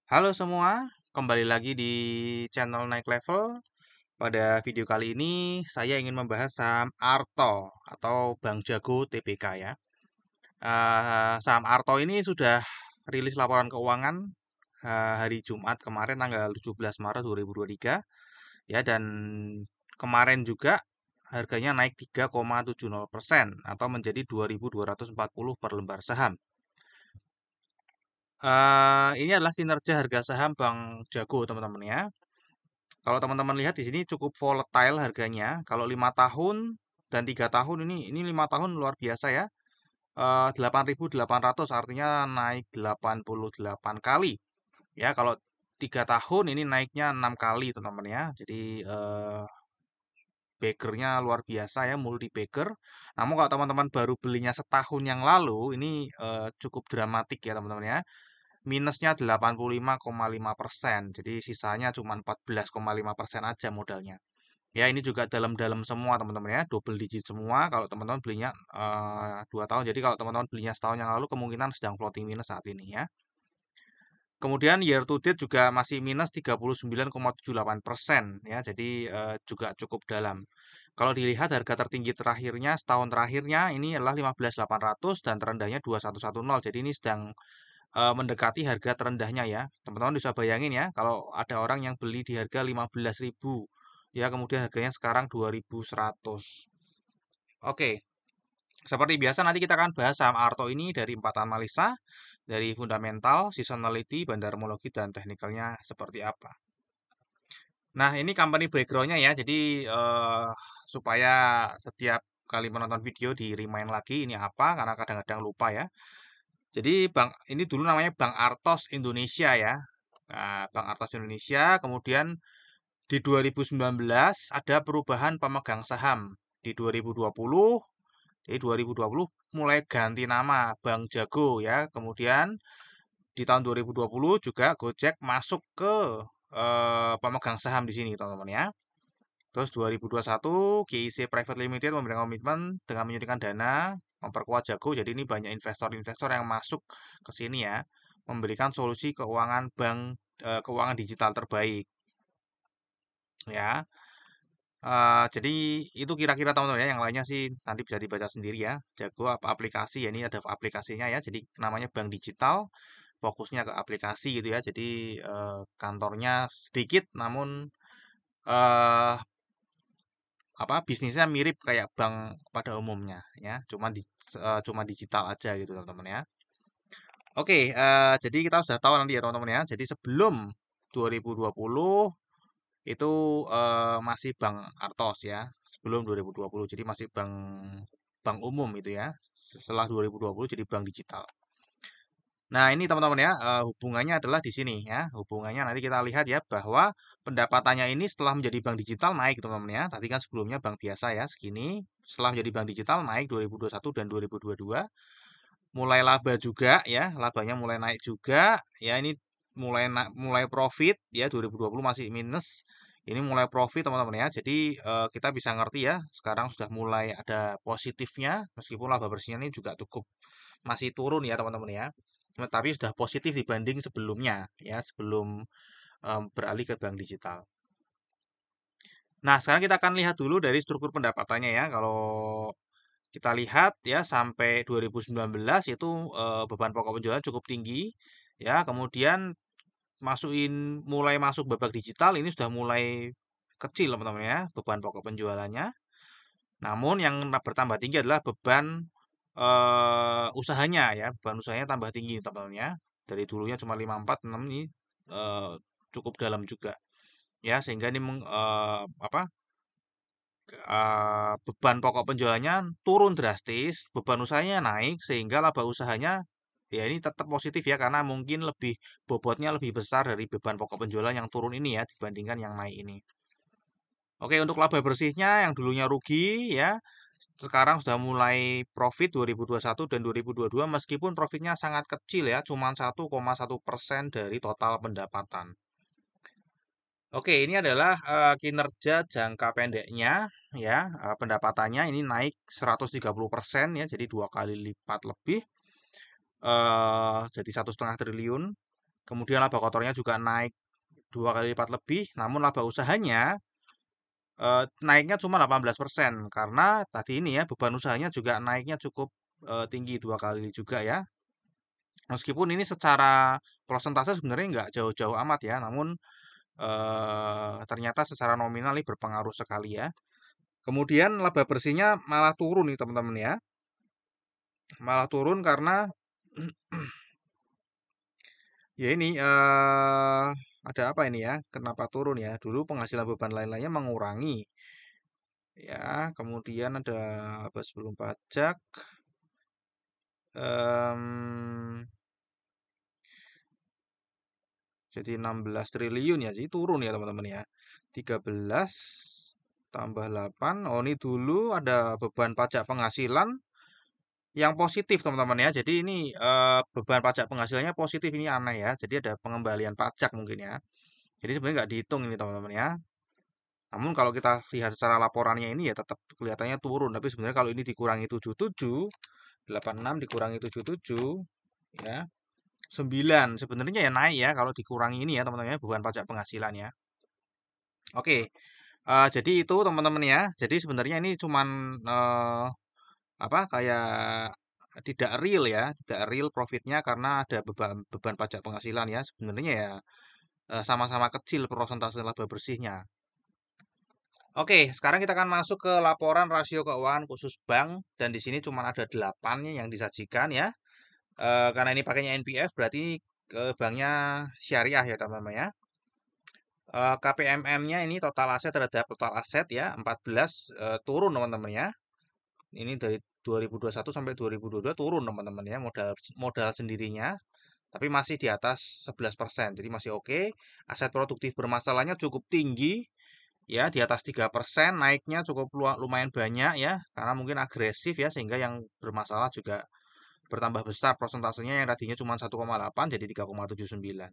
Halo semua, kembali lagi di channel Naik Level. Pada video kali ini saya ingin membahas saham Arto atau Bank Jago Tbk ya. Saham Arto ini sudah rilis laporan keuangan hari Jumat kemarin tanggal 17 Maret 2023 ya, dan kemarin juga harganya naik 3,70% atau menjadi 2.240 per lembar saham. Ini adalah kinerja harga saham Bank Jago, teman-teman ya. Kalau teman-teman lihat di sini cukup volatile harganya. Kalau 5 tahun dan 3 tahun, ini 5 tahun luar biasa ya. 8.800 artinya naik 88 kali. Ya, kalau 3 tahun ini naiknya 6 kali, teman-teman ya. Jadi baggernya luar biasa ya, multi bagger. Namun kalau teman-teman baru belinya setahun yang lalu, ini cukup dramatik ya, teman-teman ya. Minusnya 85,5%. Jadi sisanya cuma 14,5% aja modalnya. Ya, ini juga dalam-dalam semua teman-teman ya, double digit semua kalau teman-teman belinya 2 tahun. Jadi kalau teman-teman belinya setahun yang lalu kemungkinan sedang floating minus saat ini ya. Kemudian year to date juga masih minus 39,78% ya. Jadi juga cukup dalam. Kalau dilihat harga tertinggi terakhirnya setahun terakhirnya ini adalah 15.800 dan terendahnya 2110. Jadi ini sedang mendekati harga terendahnya ya. Teman-teman bisa bayangin ya, kalau ada orang yang beli di harga 15.000 ya, kemudian harganya sekarang 2.100. Oke, seperti biasa nanti kita akan bahas saham Arto ini dari 4 analisa, dari fundamental, seasonality, bandarmologi, dan teknikalnya seperti apa. Nah, ini company backgroundnya ya, jadi supaya setiap kali menonton video di remind lagi ini apa, karena kadang-kadang lupa ya. Jadi bank ini dulu namanya Bank Artos Indonesia ya. Nah, Bank Artos Indonesia, kemudian di 2019 ada perubahan pemegang saham. Di 2020, jadi 2020 mulai ganti nama Bank Jago ya. Kemudian di tahun 2020 juga Gojek masuk ke pemegang saham di sini, teman-teman ya. Terus 2021 GIC Private Limited memberikan komitmen dengan menyuntikkan dana memperkuat Jago. Jadi ini banyak investor-investor yang masuk ke sini ya, memberikan solusi keuangan bank keuangan digital terbaik ya. Jadi itu kira-kira teman-teman ya. Yang lainnya sih nanti bisa dibaca sendiri ya. Jago apa aplikasi ya, ini ada aplikasinya ya. Jadi namanya bank digital, fokusnya ke aplikasi gitu ya. Jadi kantornya sedikit namun eh apa bisnisnya mirip kayak bank pada umumnya ya, cuma digital aja gitu teman-teman ya. Oke, jadi kita sudah tahu nanti ya teman-teman ya. Jadi sebelum 2020 itu masih Bank Artos ya, sebelum 2020 jadi masih bank bank umum itu ya. Setelah 2020 jadi bank digital. Nah, ini teman-teman ya, hubungannya adalah di sini ya. Hubungannya nanti kita lihat ya bahwa pendapatannya ini setelah menjadi bank digital naik teman-teman ya. Tadi kan sebelumnya bank biasa ya segini. Setelah menjadi bank digital naik 2021 dan 2022. Mulai laba juga ya, labanya mulai naik juga. Ya, ini mulai profit ya, 2020 masih minus. Ini mulai profit teman-teman ya. Jadi kita bisa ngerti ya, sekarang sudah mulai ada positifnya meskipun laba bersihnya ini juga cukup masih turun ya teman-teman ya. Tapi sudah positif dibanding sebelumnya ya, sebelum beralih ke bank digital. Nah, sekarang kita akan lihat dulu dari struktur pendapatannya ya. Kalau kita lihat ya sampai 2019 itu beban pokok penjualan cukup tinggi ya. Kemudian mulai masuk babak digital ini sudah mulai kecil teman-teman ya beban pokok penjualannya. Namun yang bertambah tinggi adalah beban usahanya ya, beban usahanya tambah tinggi teman-teman ya. Dari dulunya cuma 54, 6 ini eh, cukup dalam juga ya, sehingga ini apa beban pokok penjualannya turun drastis, beban usahanya naik sehingga laba usahanya ya ini tetap positif ya, karena mungkin bobotnya lebih besar dari beban pokok penjualan yang turun ini ya dibandingkan yang naik ini. Oke, untuk laba bersihnya yang dulunya rugi ya, sekarang sudah mulai profit 2021 dan 2022 meskipun profitnya sangat kecil ya, cuma 1,1% dari total pendapatan. Oke, ini adalah kinerja jangka pendeknya ya, pendapatannya ini naik 130% ya, jadi 2 kali lipat lebih, jadi 1,5 triliun. Kemudian laba kotornya juga naik 2 kali lipat lebih, namun laba usahanya naiknya cuma 18% karena tadi ini ya beban usahanya juga naiknya cukup tinggi 2 kali juga ya. Meskipun ini secara persentase sebenarnya nggak jauh-jauh amat ya, namun ternyata secara nominal ini berpengaruh sekali ya. Kemudian laba bersihnya malah turun nih teman-teman ya. Malah turun karena ya ini ada apa ini ya? Kenapa turun ya? Dulu penghasilan beban lain-lainnya mengurangi ya. Kemudian ada apa sebelum pajak? Em, jadi 16 triliun ya, jadi turun ya teman-teman ya. 13 tambah 8. Oh, ini dulu ada beban pajak penghasilan yang positif teman-teman ya. Jadi ini beban pajak penghasilannya positif, ini aneh ya. Jadi ada pengembalian pajak mungkin ya. Jadi sebenarnya nggak dihitung ini teman-teman ya. Namun kalau kita lihat secara laporannya ini ya tetap kelihatannya turun. Tapi sebenarnya kalau ini dikurangi 77, 86 dikurangi 77 ya. 9 sebenarnya ya naik ya kalau dikurangi ini ya teman-teman ya, beban pajak penghasilan ya. Oke, jadi itu teman-teman ya. Jadi sebenarnya ini cuman apa kayak tidak real ya, tidak real profitnya karena ada beban beban pajak penghasilan ya. Sebenarnya ya sama-sama kecil persentase laba bersihnya. Oke, sekarang kita akan masuk ke laporan rasio keuangan khusus bank dan di sini cuma ada 8 yang disajikan ya. Karena ini pakainya NPF berarti ke banknya syariah ya teman-teman ya. KPMM-nya ini total aset terhadap total aset ya 14 turun teman-teman ya. Ini dari 2021 sampai 2022 turun teman-teman ya modal modal sendirinya, tapi masih di atas 11%. Jadi masih oke. Aset produktif bermasalahnya cukup tinggi ya, di atas 3%, naiknya cukup lumayan banyak ya, karena mungkin agresif ya sehingga yang bermasalah juga bertambah besar persentasenya, yang tadinya cuma 1,8 jadi 3,79.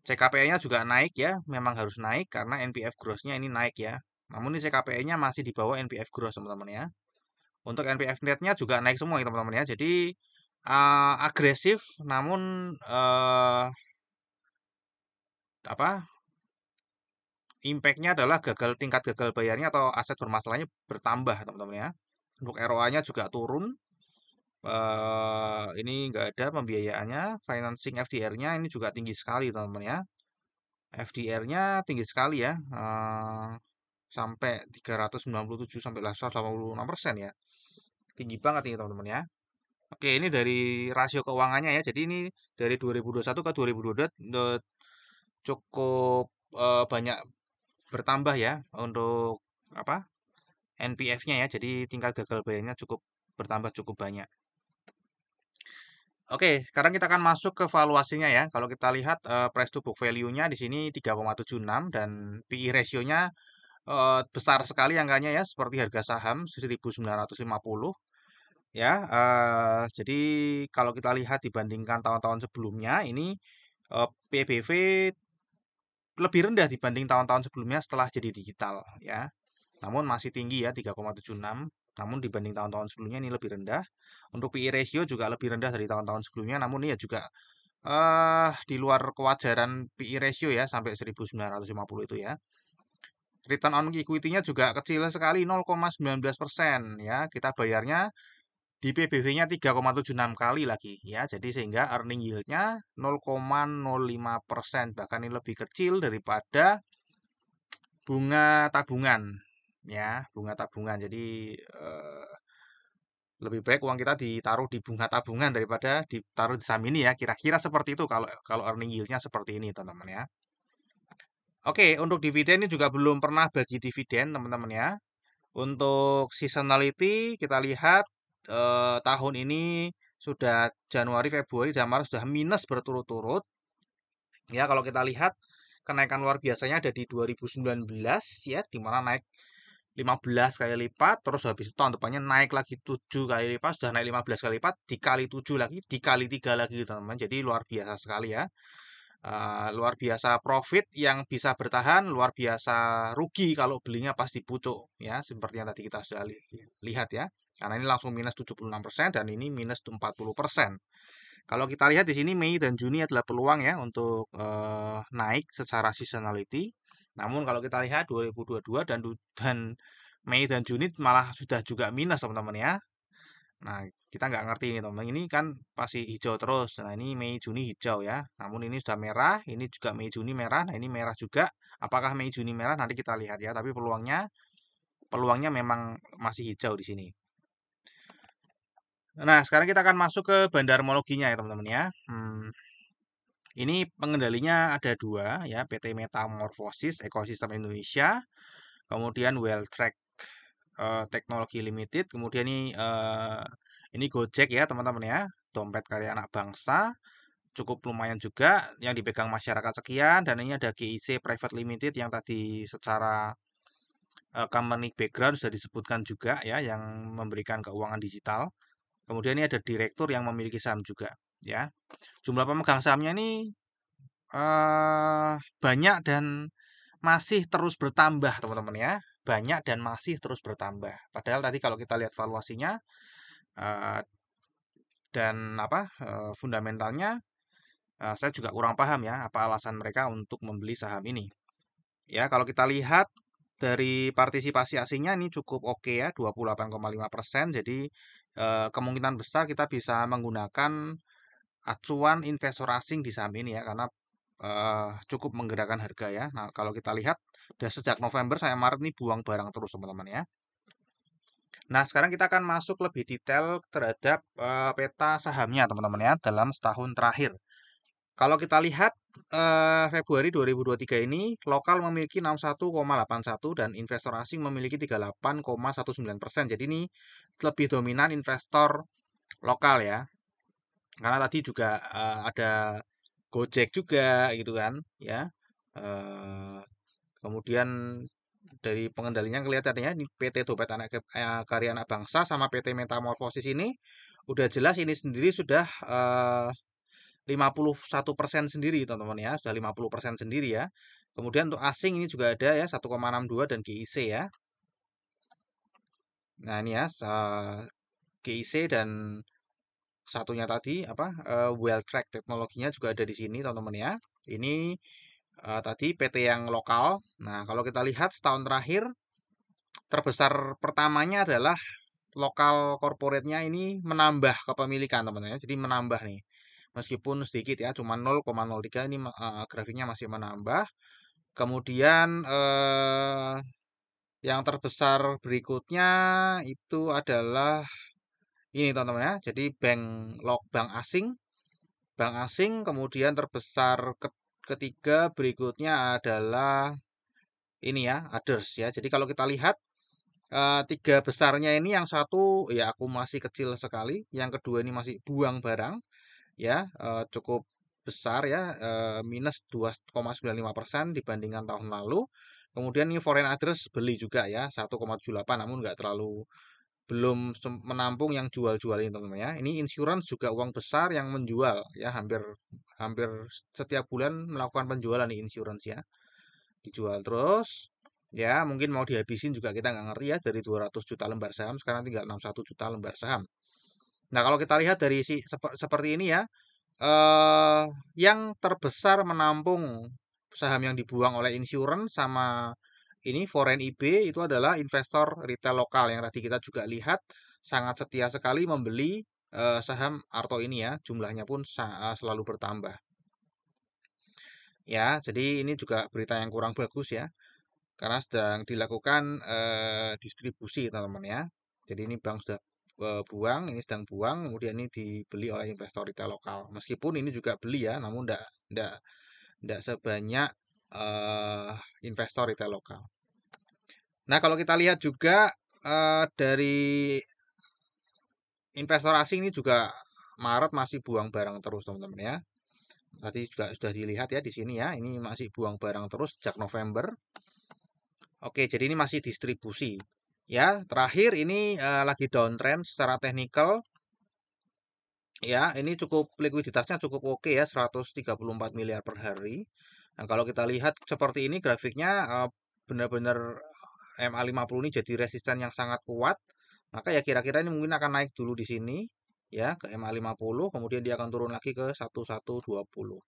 CKPI-nya juga naik ya, memang harus naik karena NPF gross-nya ini naik ya. Namun ini CKPI-nya masih di bawah NPF gross teman-teman ya. Untuk NPF net-nya juga naik semua ya teman-teman ya. Jadi agresif, namun apa impact-nya adalah tingkat gagal bayarnya atau aset bermasalahnya bertambah teman-teman ya. Untuk ROA-nya juga turun. Ini nggak ada pembiayaannya. Financing FDR-nya ini juga tinggi sekali teman-teman ya. FDR-nya tinggi sekali ya. Sampai 397 sampai 186% ya. Tinggi banget ini teman-teman ya. Oke, ini dari rasio keuangannya ya. Jadi ini dari 2021 ke 2022 cukup banyak bertambah ya untuk apa? NPF-nya ya. Jadi tingkat gagal bayarnya cukup bertambah cukup banyak. Oke, sekarang kita akan masuk ke valuasinya ya. Kalau kita lihat price to book value-nya di sini 3,76 dan PE ratio-nya besar sekali angkanya ya, seperti harga saham 1950 ya. Jadi kalau kita lihat dibandingkan tahun-tahun sebelumnya ini PBV lebih rendah dibanding tahun-tahun sebelumnya setelah jadi digital ya. Namun masih tinggi ya 3,76. Namun dibanding tahun-tahun sebelumnya ini lebih rendah. Untuk PE ratio juga lebih rendah dari tahun-tahun sebelumnya. Namun ini ya juga di luar kewajaran PE ratio ya sampai 1950 itu ya. Return on equity-nya juga kecil sekali 0,19% ya. Kita bayarnya di PBV-nya 3,76 kali lagi ya. Jadi sehingga earning yield-nya 0,05%, bahkan ini lebih kecil daripada bunga tabungan ya, bunga tabungan. Jadi lebih baik uang kita ditaruh di bunga tabungan daripada ditaruh di saham ini ya. Kira-kira seperti itu kalau kalau earning yield-nya seperti ini teman-teman ya. Oke, untuk dividen ini juga belum pernah bagi dividen teman-teman ya. Untuk seasonality kita lihat tahun ini sudah Januari, Februari, dan Maret sudah minus berturut-turut. Ya, kalau kita lihat kenaikan luar biasanya ada di 2019 ya, di mana naik 15 kali lipat, terus habis itu tahun depannya naik lagi 7 kali lipat, sudah naik 15 kali lipat, dikali 7 lagi, dikali 3 lagi teman-teman. Jadi luar biasa sekali ya. Luar biasa profit yang bisa bertahan, luar biasa rugi kalau belinya pas di pucuk ya, seperti yang tadi kita sudah lihat ya. Karena ini langsung minus 76% dan ini minus 40%. Kalau kita lihat di sini Mei dan Juni adalah peluang ya untuk naik secara seasonality. Namun kalau kita lihat 2022 dan Mei dan Juni malah sudah juga minus teman-teman ya. Nah, kita nggak ngerti ini teman. Ini kan pasti hijau terus. Nah, ini Mei Juni hijau ya. Namun ini sudah merah, ini juga Mei Juni merah. Nah, ini merah juga. Apakah Mei Juni merah? Nanti kita lihat ya. Tapi peluangnya memang masih hijau di sini. Nah, sekarang kita akan masuk ke bandarmologinya ya teman-teman ya. Ini pengendalinya ada dua ya, PT Metamorfosis Ekosistem Indonesia, kemudian Welltrack Teknologi Limited, kemudian ini Gojek ya teman-teman ya, dompet karya anak bangsa, cukup lumayan juga yang dipegang masyarakat sekian, dan ini ada GIC Private Limited yang tadi secara company background sudah disebutkan juga ya, yang memberikan keuangan digital. Kemudian ini ada direktur yang memiliki saham juga ya. Jumlah pemegang sahamnya ini banyak dan masih terus bertambah teman-teman ya. Banyak dan masih terus bertambah. Padahal tadi kalau kita lihat valuasinya eh, dan fundamentalnya, saya juga kurang paham ya apa alasan mereka untuk membeli saham ini. Ya, kalau kita lihat dari partisipasi asingnya ini cukup oke ya, 28,5%. Jadi kemungkinan besar kita bisa menggunakan acuan investor asing di saham ini ya, karena cukup menggerakkan harga ya. Nah, kalau kita lihat udah sejak November saya Maret nih buang barang terus teman-teman ya. Nah, sekarang kita akan masuk lebih detail terhadap peta sahamnya teman-teman ya dalam setahun terakhir. Kalau kita lihat Februari 2023 ini lokal memiliki 61,81 dan investor asing memiliki 38,19%. Jadi ini lebih dominan investor lokal ya. Karena tadi juga ada Gojek juga gitu kan ya. Eh, Kemudian dari pengendalinya kelihatan ya ini PT Dompet Karya Anak Bangsa sama PT Metamorfosis ini udah jelas ini sendiri sudah 51% sendiri teman-teman ya, sudah 50% sendiri ya. Kemudian untuk asing ini juga ada ya 1,62 dan GIC ya. Nah, ini ya GIC dan satunya tadi Welltrack teknologinya juga ada di sini teman-teman ya. Ini tadi PT yang lokal. Nah, kalau kita lihat setahun terakhir terbesar pertamanya adalah lokal corporate-nya ini menambah kepemilikan teman-teman ya. Jadi menambah nih. Meskipun sedikit ya, cuma 0,03 ini grafiknya masih menambah. Kemudian yang terbesar berikutnya itu adalah ini teman-teman ya. Jadi bank asing kemudian terbesar ketiga berikutnya adalah ini ya, others ya. Jadi kalau kita lihat tiga besarnya ini yang satu ya akumulasi kecil sekali, yang kedua ini masih buang barang ya, cukup besar ya, minus 2,95% dibandingkan tahun lalu. Kemudian ini foreign address beli juga ya 1,78 namun nggak terlalu belum menampung yang jual-jual ini teman-teman ya. Ini insurance juga uang besar yang menjual ya hampir hampir setiap bulan melakukan penjualan nih insurance ya. Dijual terus ya mungkin mau dihabisin juga kita nggak ngerti ya dari 200 juta lembar saham sekarang tinggal 61 juta lembar saham. Nah, kalau kita lihat dari seperti ini ya, eh yang terbesar menampung saham yang dibuang oleh insurance sama ini foreign IB itu adalah investor retail lokal yang tadi kita juga lihat sangat setia sekali membeli saham Arto ini ya, jumlahnya pun selalu bertambah. Ya, jadi ini juga berita yang kurang bagus ya, karena sedang dilakukan distribusi teman-teman ya. Jadi ini bank sudah buang, ini sedang buang, kemudian ini dibeli oleh investor retail lokal. Meskipun ini juga beli ya, namun tidak sebanyak eh, investor retail lokal. Nah, kalau kita lihat juga dari investor asing ini juga Maret masih buang barang terus, teman-teman ya. Tadi juga sudah dilihat ya di sini ya, ini masih buang barang terus sejak November. Oke, jadi ini masih distribusi. Ya, terakhir ini lagi downtrend secara teknikal. Ya, ini cukup likuiditasnya cukup oke ya, 134 miliar per hari. Nah, kalau kita lihat seperti ini grafiknya benar-benar MA50 ini jadi resisten yang sangat kuat. Maka ya kira-kira ini mungkin akan naik dulu di sini ya ke MA 50, kemudian dia akan turun lagi ke 1120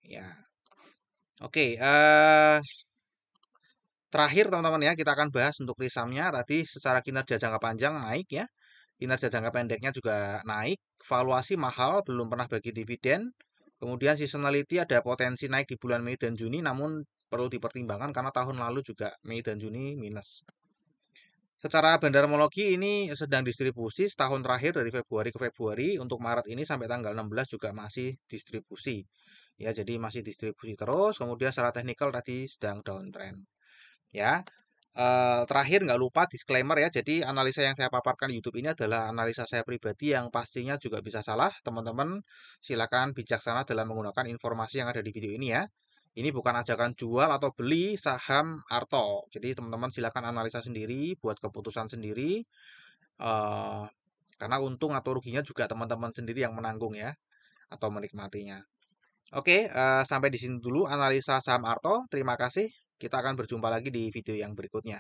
ya. Oke, terakhir teman-teman ya, kita akan bahas untuk risamnya. Tadi secara kinerja jangka panjang naik ya, kinerja jangka pendeknya juga naik, valuasi mahal, belum pernah bagi dividen. Kemudian seasonality ada potensi naik di bulan Mei dan Juni, namun perlu dipertimbangkan karena tahun lalu juga Mei dan Juni minus. Secara bandarmologi ini sedang distribusi setahun terakhir dari Februari ke Februari. Untuk Maret ini sampai tanggal 16 juga masih distribusi. Ya, jadi masih distribusi terus. Kemudian secara teknikal tadi sedang downtrend. Ya, terakhir nggak lupa disclaimer ya. Jadi analisa yang saya paparkan di YouTube ini adalah analisa saya pribadi yang pastinya juga bisa salah. Teman-teman silakan bijaksana dalam menggunakan informasi yang ada di video ini ya. Ini bukan ajakan jual atau beli saham Arto. Jadi teman-teman silakan analisa sendiri, buat keputusan sendiri. eh, karena untung atau ruginya juga teman-teman sendiri yang menanggung ya, atau menikmatinya. Oke, sampai di sini dulu analisa saham Arto. Terima kasih. Kita akan berjumpa lagi di video yang berikutnya.